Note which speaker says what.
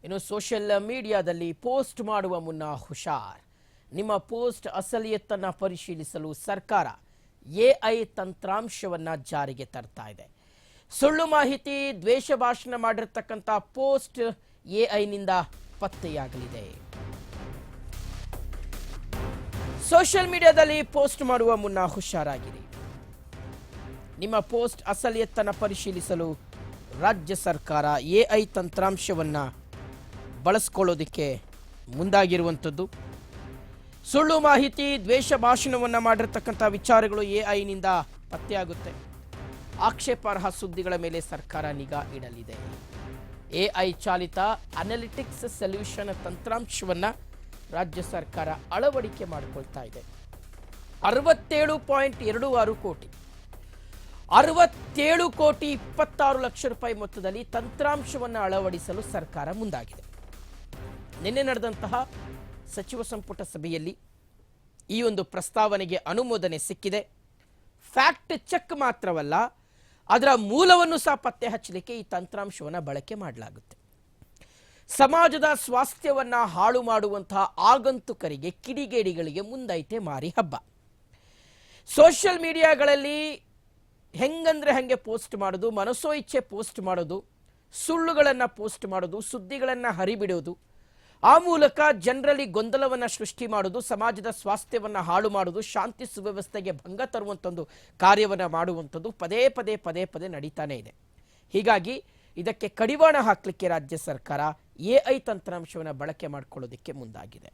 Speaker 1: ಇನ್ನು ಸೋಷಿಯಲ್ ಮೀಡಿಯಾದಲ್ಲಿ ಪೋಸ್ಟ್ ಮಾಡುವ ಮುನ್ನ ಹುಷಾರ್. ನಿಮ್ಮ ಪೋಸ್ಟ್ ಅಸಲಿಯತ್ತನ್ನು ಪರಿಶೀಲಿಸಲು ಸರ್ಕಾರ ಎಐ ತಂತ್ರಾಂಶವನ್ನ ಜಾರಿಗೆ ತರ್ತಾ ಇದೆ. ಸುಳ್ಳು ಮಾಹಿತಿ, ದ್ವೇಷ ಭಾಷಣ ಮಾಡಿರತಕ್ಕಂಥ ಪೋಸ್ಟ್ ಎಐನಿಂದ ಪತ್ತೆಯಾಗಲಿದೆ. ಸೋಷಿಯಲ್ ಮೀಡಿಯಾದಲ್ಲಿ ಪೋಸ್ಟ್ ಮಾಡುವ ಮುನ್ನ ಹುಷಾರಾಗಿರಿ. ನಿಮ್ಮ ಪೋಸ್ಟ್ ಅಸಲಿಯತ್ತನ್ನು ಪರಿಶೀಲಿಸಲು ರಾಜ್ಯ ಸರ್ಕಾರ ಎಐ ತಂತ್ರಾಂಶವನ್ನ ಬಳಸ್ಕೊಳ್ಳೋದಕ್ಕೆ ಮುಂದಾಗಿರುವಂಥದ್ದು. ಸುಳ್ಳು ಮಾಹಿತಿ, ದ್ವೇಷ ಭಾಷಣವನ್ನು ಮಾಡಿರ್ತಕ್ಕಂಥ ವಿಚಾರಗಳು ಎಐನಿಂದ ಪತ್ತೆಯಾಗುತ್ತೆ. ಆಕ್ಷೇಪಾರ್ಹ ಸುದ್ದಿಗಳ ಮೇಲೆ ಸರ್ಕಾರ ನಿಗಾ ಇಡಲಿದೆ. ಎಐ ಚಾಲಿತ ಅನಾಲಿಟಿಕ್ಸ್ ಸೊಲ್ಯೂಷನ್ ತಂತ್ರಾಂಶವನ್ನು ರಾಜ್ಯ ಸರ್ಕಾರ ಅಳವಡಿಕೆ ಮಾಡಿಕೊಳ್ತಾ ಇದೆ. 67.26 ಕೋಟಿ 67,26 ರೂಪಾಯಿ ಮೊತ್ತದಲ್ಲಿ ತಂತ್ರಾಂಶವನ್ನು ಅಳವಡಿಸಲು ಸರ್ಕಾರ ಮುಂದಾಗಿದೆ. ನಿನ್ನೆ ನಡೆದಂತಹ ಸಚಿವ ಸಂಪುಟ ಸಭೆಯಲ್ಲಿ ಈ ಒಂದು ಪ್ರಸ್ತಾವನೆಗೆ ಅನುಮೋದನೆ ಸಿಕ್ಕಿದೆ. ಫ್ಯಾಕ್ಟ್ ಚೆಕ್ ಮಾತ್ರವಲ್ಲ, ಅದರ ಮೂಲವನ್ನು ಸಹ ಪತ್ತೆ ಹಚ್ಚಲಿಕ್ಕೆ ಈ ತಂತ್ರಾಂಶವನ್ನು ಬಳಕೆ ಮಾಡಲಾಗುತ್ತೆ. ಸಮಾಜದ ಸ್ವಾಸ್ಥ್ಯವನ್ನ ಹಾಳು ಮಾಡುವಂತಹ ಆಗಂತುಕರಿಗೆ, ಕಿಡಿಗೇಡಿಗಳಿಗೆ ಮುಂದೈತೆ ಮಾರಿ ಹಬ್ಬ. ಸೋಷಿಯಲ್ ಮೀಡಿಯಾಗಳಲ್ಲಿ ಹೆಂಗಂದ್ರೆ ಹಂಗೆ ಪೋಸ್ಟ್ ಮಾಡೋದು, ಮನಸೋ ಇಚ್ಛೆ ಪೋಸ್ಟ್ ಮಾಡೋದು, ಸುಳ್ಳುಗಳನ್ನು ಪೋಸ್ಟ್ ಮಾಡೋದು, ಸುದ್ದಿಗಳನ್ನು ಹರಿಬಿಡೋದು, ಆ ಮೂಲಕ ಜನರಲ್ಲಿ ಗೊಂದಲವನ್ನು ಸೃಷ್ಟಿ ಮಾಡೋದು, ಸಮಾಜದ ಸ್ವಾಸ್ಥ್ಯವನ್ನು ಹಾಳು ಮಾಡೋದು, ಶಾಂತಿ ಸುವ್ಯವಸ್ಥೆಗೆ ಭಂಗ ತರುವಂಥದ್ದು ಕಾರ್ಯವನ್ನು ಮಾಡುವಂಥದ್ದು ಪದೇ ಪದೇ ನಡೀತಾನೆ ಇದೆ. ಹೀಗಾಗಿ ಇದಕ್ಕೆ ಕಡಿವಾಣ ಹಾಕಲಿಕ್ಕೆ ರಾಜ್ಯ ಸರ್ಕಾರ ಎಐ ತಂತ್ರಾಂಶವನ್ನು ಬಳಕೆ ಮಾಡಿಕೊಳ್ಳೋದಕ್ಕೆ ಮುಂದಾಗಿದೆ.